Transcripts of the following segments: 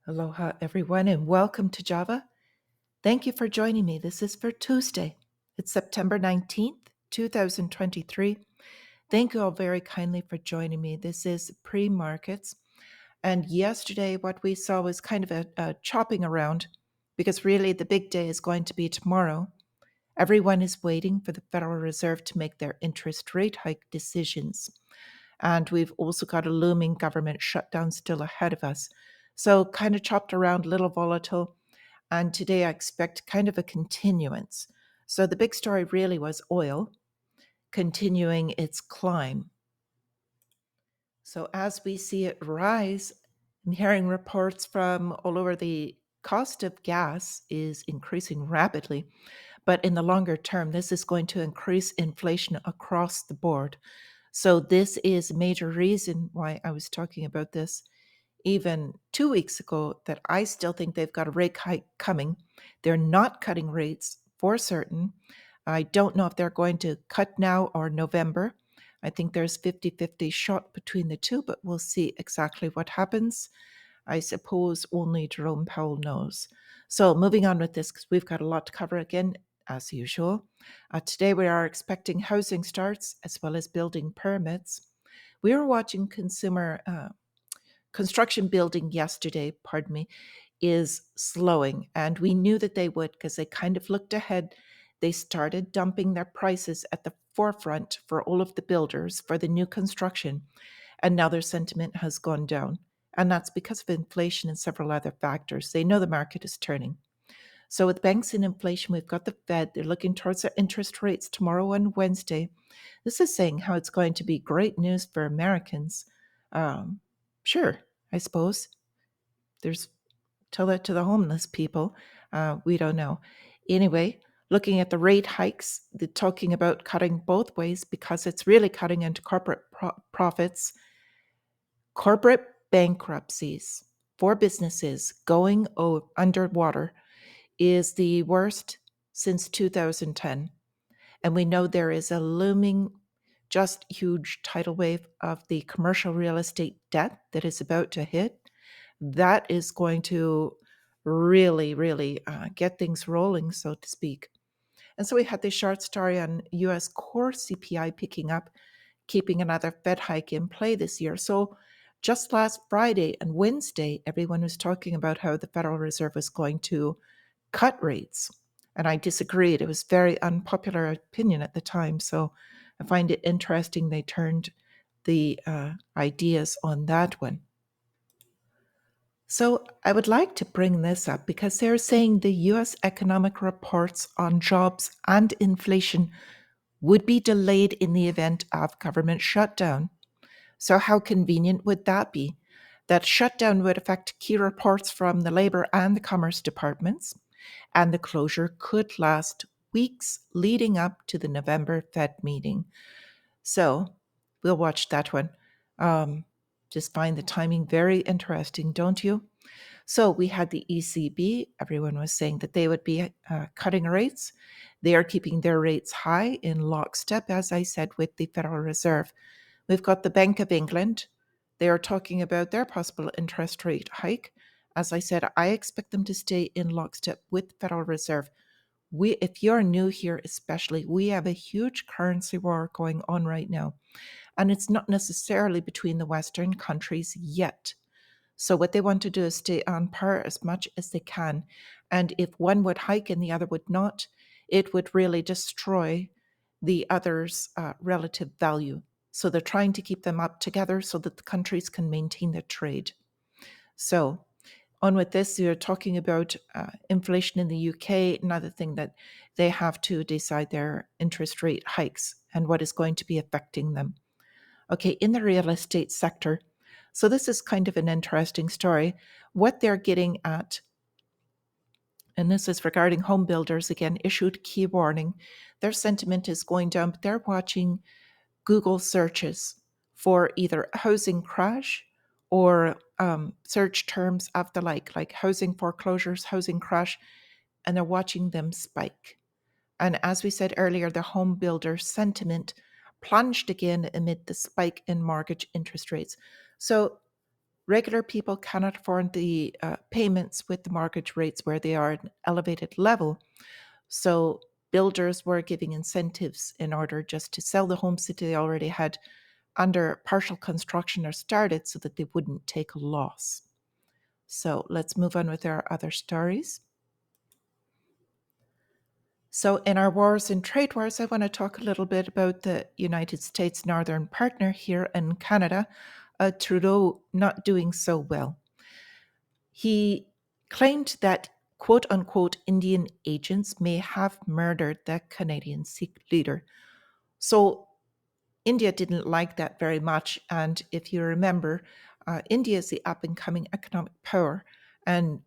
Aloha, everyone, and welcome to Java. Thank you for joining me. This is for Tuesday. It's September 19th, 2023. Thank you all very kindly for joining me. This is pre markets. And yesterday, what we saw was kind of a chopping around because really the big day is going to be tomorrow. Everyone is waiting for the Federal Reserve to make their interest rate hike decisions. And we've also got a looming government shutdown still ahead of us. So, kind of chopped around, a little volatile. And today I expect kind of a continuance. So, the big story really was oil continuing its climb. So, as we see it rise, I'm hearing reports from all over the cost of gas is increasing rapidly. But in the longer term, this is going to increase inflation across the board. So, this is a major reason why I was talking about this even 2 weeks ago that I still think they've got a rate hike coming. They're not cutting rates for certain. I don't know if they're going to cut now or November. I think there's 50-50 shot between the two, but we'll see exactly what happens. I suppose only Jerome Powell knows. So moving on with this, because we've got a lot to cover again, as usual. Today we are expecting housing starts as well as building permits. We were watching consumer construction building yesterday, is slowing. And we knew that they would because they kind of looked ahead. They started dumping their prices at the forefront for all of the builders for the new construction. And now their sentiment has gone down. And that's because of inflation and several other factors. They know the market is turning. So, with banks and inflation, we've got the Fed. They're looking towards their interest rates tomorrow and Wednesday. This is saying how it's going to be great news for Americans. Um, sure, I suppose. There's Tell that to the homeless people. We don't know. Anyway, looking at the rate hikes, they're talking about cutting both ways because it's really cutting into corporate profits. Corporate bankruptcies for businesses going underwater is the worst since 2010. And we know there is a looming, just huge tidal wave of the commercial real estate debt that is about to hit. That is going to really get things rolling, so to speak. And so we had this short story on US core CPI picking up, keeping another Fed hike in play this year. So just last Friday and Wednesday, everyone was talking about how the Federal Reserve was going to cut rates. And I disagreed. It was very unpopular opinion at the time. So I find it interesting they turned the ideas on that one. So I would like to bring this up because they're saying the US economic reports on jobs and inflation would be delayed in the event of government shutdown. So how convenient would that be? That shutdown would affect key reports from the Labor and the Commerce departments, and the closure could last weeks leading up to the November Fed meeting. So we'll watch that one. Just find the timing very interesting, don't you? So we had the ECB. Everyone was saying that they would be cutting rates. They are keeping their rates high in lockstep, as I said, with the Federal Reserve. We've got the Bank of England. They are talking about their possible interest rate hike. As I said, I expect them to stay in lockstep with Federal Reserve. If you're new here, especially, we have a huge currency war going on right now, and it's not necessarily between the Western countries yet. So what they want to do is stay on par as much as they can. And if one would hike and the other would not, it would really destroy the other's relative value. So they're trying to keep them up together so that the countries can maintain their trade. So on with this, you're talking about inflation in the UK, another thing that they have to decide their interest rate hikes and what is going to be affecting them. Okay, in the real estate sector, so this is kind of an interesting story. What they're getting at, and this is regarding home builders again, issued key warning. Their sentiment is going down, but they're watching Google searches for either a housing crash or search terms of the like housing foreclosures, housing crash, and they're watching them spike. And as we said earlier, the home builder sentiment plunged again amid the spike in mortgage interest rates. So regular people cannot afford the payments with the mortgage rates where they are at an elevated level. So builders were giving incentives in order just to sell the homes that they already had under partial construction or started so that they wouldn't take a loss. So let's move on with our other stories. So, in our wars and trade wars, I want to talk a little bit about the United States' northern partner here in Canada, Trudeau, not doing so well. He claimed that quote unquote Indian agents may have murdered the Canadian Sikh leader. So, India didn't like that very much. And if you remember, India is the up and coming economic power. And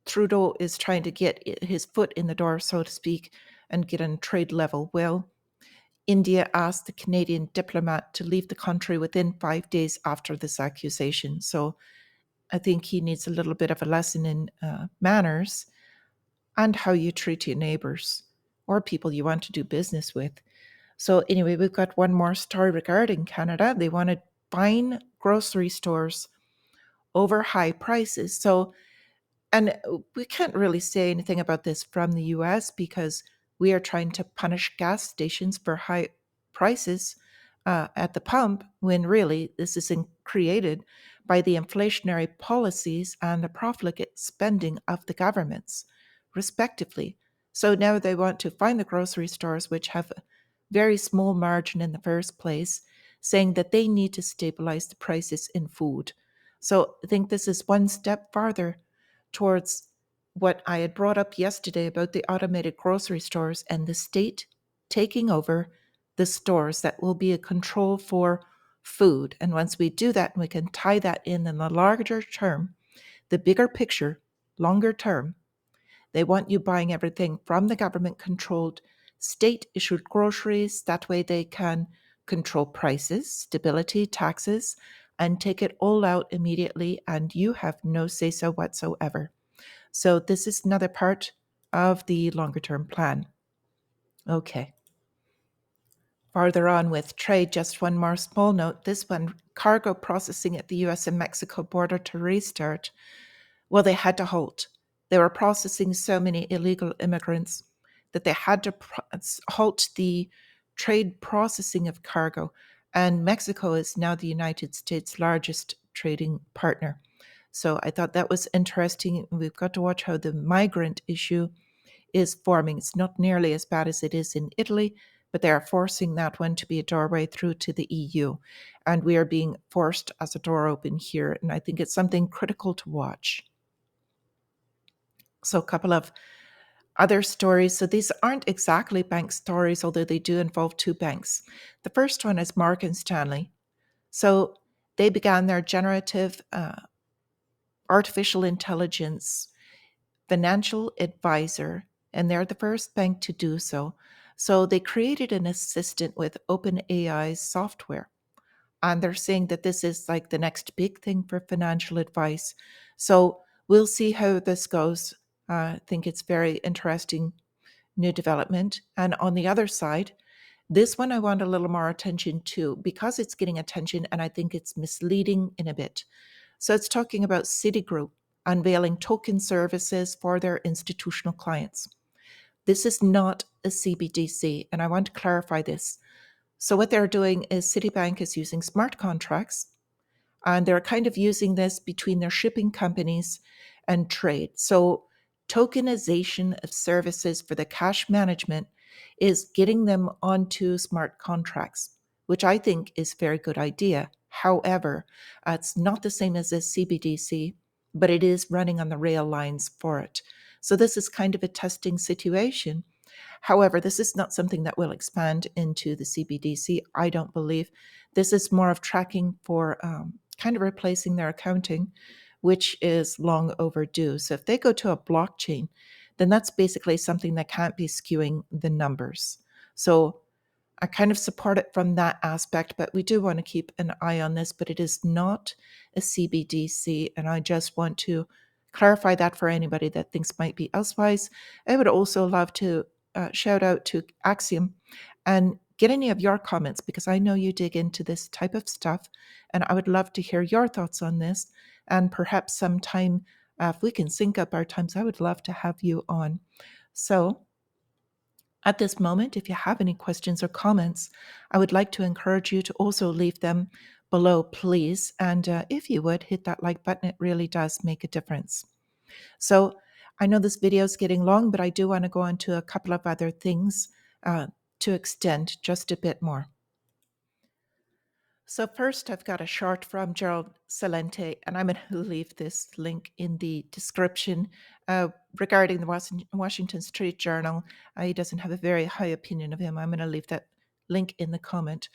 Trudeau is trying to get his foot in the door, so to speak, and get on trade level. Well, India asked the Canadian diplomat to leave the country within 5 days after this accusation. So I think he needs a little bit of a lesson in manners and how you treat your neighbors or people you want to do business with. So, anyway, we've got one more story regarding Canada. They want to fine grocery stores over high prices. So, and we can't really say anything about this from the US because we are trying to punish gas stations for high prices at the pump when really this is created by the inflationary policies and the profligate spending of the governments, respectively. So now they want to find the grocery stores, which have a very small margin in the first place, saying that they need to stabilize the prices in food. So I think this is one step farther towards what I had brought up yesterday about the automated grocery stores and the state taking over the stores. That will be a control for food. And once we do that, and we can tie that in the larger term, the bigger picture, longer term, they want you buying everything from the government controlled, state issued groceries. That way they can control prices, stability, taxes, and take it all out immediately. And you have no say so whatsoever. So this is another part of the longer term plan. Okay. Farther on with trade, just one more small note. This one, cargo processing at the US and Mexico border to restart. Well, they had to halt. They were processing so many illegal immigrants that they had to halt the trade processing of cargo. And Mexico is now the United States' largest trading partner. So I thought that was interesting. We've got to watch how the migrant issue is forming. It's not nearly as bad as it is in Italy, but they are forcing that one to be a doorway through to the EU. And we are being forced as a door open here. And I think it's something critical to watch. So a couple of other stories. So these aren't exactly bank stories, although they do involve two banks. The first one is Morgan Stanley. So they began their generative artificial intelligence financial advisor, and they're the first bank to do so. So they created an assistant with OpenAI's software. And they're saying that this is like the next big thing for financial advice. So we'll see how this goes. I think it's very interesting new development. And on the other side, this one I want a little more attention to because it's getting attention and I think it's misleading in a bit. So it's talking about Citigroup unveiling token services for their institutional clients. This is not a CBDC, and I want to clarify this. So what they're doing is Citibank is using smart contracts, and they're kind of using this between their shipping companies and trade. So tokenization of services for the cash management is getting them onto smart contracts, which I think is a very good idea. However, it's not the same as a CBDC, but it is running on the rail lines for it. So this is kind of a testing situation. However, this is not something that will expand into the CBDC, I don't believe. This is more of tracking for kind of replacing their accounting, which is long overdue. So if they go to a blockchain, then that's basically something that can't be skewing the numbers. So I kind of support it from that aspect, but we do want to keep an eye on this. But it is not a CBDC, and I just want to clarify that for anybody that thinks might be elsewise. I would also love to shout out to Axiom and get any of your comments, because I know you dig into this type of stuff, and I would love to hear your thoughts on this. And perhaps sometime, if we can sync up our times, I would love to have you on. So at this moment, if you have any questions or comments, I would like to encourage you to also leave them below, please. And if you would, hit that like button. It really does make a difference. So I know this video is getting long, but I do want to go on to a couple of other things to extend just a bit more. So first, I've got a short from Gerald Celente, and I'm going to leave this link in the description regarding the Washington Street Journal. He doesn't have a very high opinion of him. I'm going to leave that link in the comment.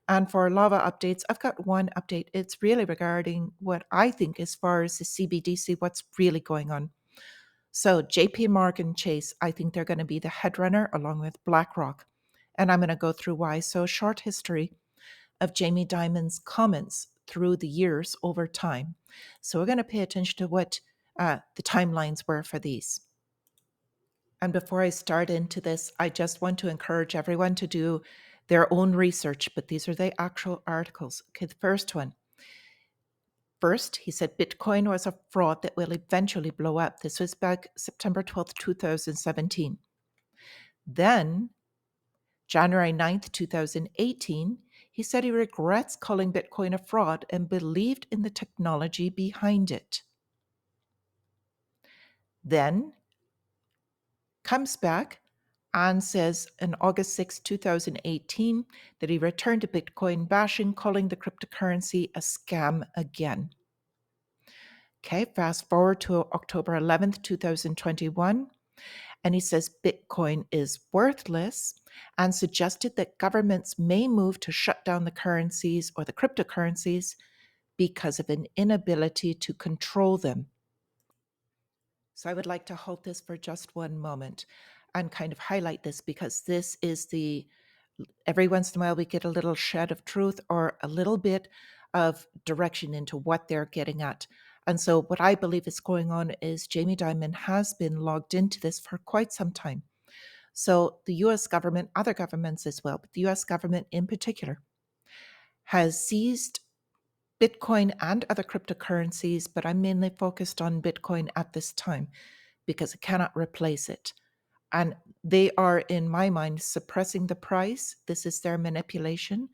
And for lava updates, I've got one update. It's really regarding what I think as far as the CBDC, what's really going on. So JP Morgan Chase, I think they're going to be the headrunner along with BlackRock. And I'm going to go through why. So short history of Jamie Dimon's comments through the years over time. So we're going to pay attention to what the timelines were for these. And before I start into this, I just want to encourage everyone to do their own research, but these are the actual articles. Okay, the first one. First, he said Bitcoin was a fraud that will eventually blow up. This was back September 12th, 2017. Then, January 9th, 2018, he said he regrets calling Bitcoin a fraud and believed in the technology behind it. Then comes back and says on August 6, 2018, that he returned to Bitcoin bashing, calling the cryptocurrency a scam again. Okay, fast forward to October 11th, 2021, and he says Bitcoin is worthless and suggested that governments may move to shut down the currencies or the cryptocurrencies because of an inability to control them. So I would like to hold this for just one moment and kind of highlight this, because this is every once in a while we get a little shed of truth or a little bit of direction into what they're getting at. And so what I believe is going on is Jamie Dimon has been logged into this for quite some time. So the US government, other governments as well, but the US government in particular, has seized Bitcoin and other cryptocurrencies, but I'm mainly focused on Bitcoin at this time because it cannot replace it. And they are, in my mind, suppressing the price. This is their manipulation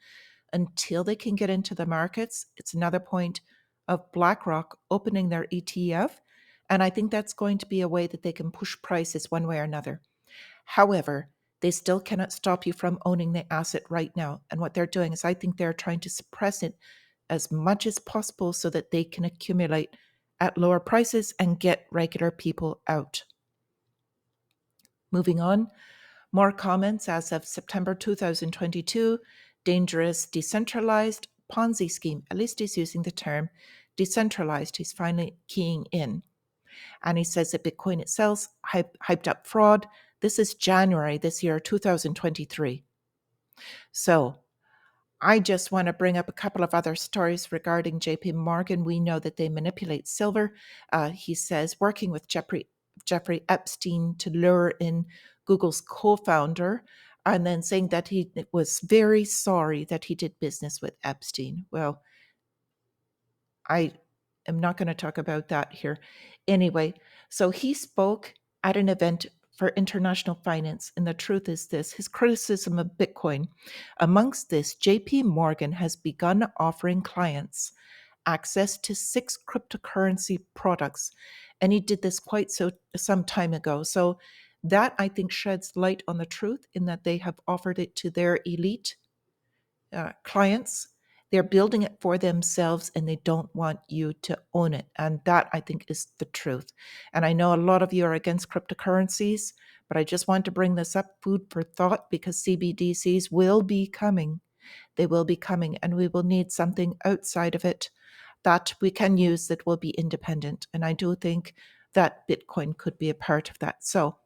until they can get into the markets. It's another point of BlackRock opening their ETF. And I think that's going to be a way that they can push prices one way or another. However, they still cannot stop you from owning the asset right now. And what they're doing is I think they're trying to suppress it as much as possible so that they can accumulate at lower prices and get regular people out. Moving on, more comments as of September 2022, dangerous decentralized Ponzi scheme. At least he's using the term decentralized. He's finally keying in. And he says that Bitcoin itself hyped up fraud. This is January this year, 2023. So I just want to bring up a couple of other stories regarding JP Morgan. We know that they manipulate silver. He says working with Jeffrey Epstein to lure in Google's co-founder, and then saying that he was very sorry that he did business with Epstein. Well, I am not going to talk about that here. Anyway, so he spoke at an event for international finance, and the truth is this: his criticism of Bitcoin. Amongst this, JP Morgan has begun offering clients access to 6 cryptocurrency products, and he did this quite some time ago. So that, I think, sheds light on the truth in that they have offered it to their elite clients. They're building it for themselves and they don't want you to own it. And that, I think, is the truth. And I know a lot of you are against cryptocurrencies, but I just want to bring this up, food for thought, because CBDCs will be coming. They will be coming, and we will need something outside of it that we can use that will be independent. And I do think that Bitcoin could be a part of that. So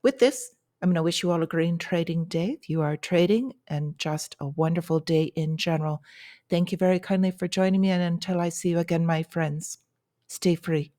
with this, I'm going to wish you all a green trading day if you are trading, and just a wonderful day in general. Thank you very kindly for joining me, and until I see you again, my friends, stay free.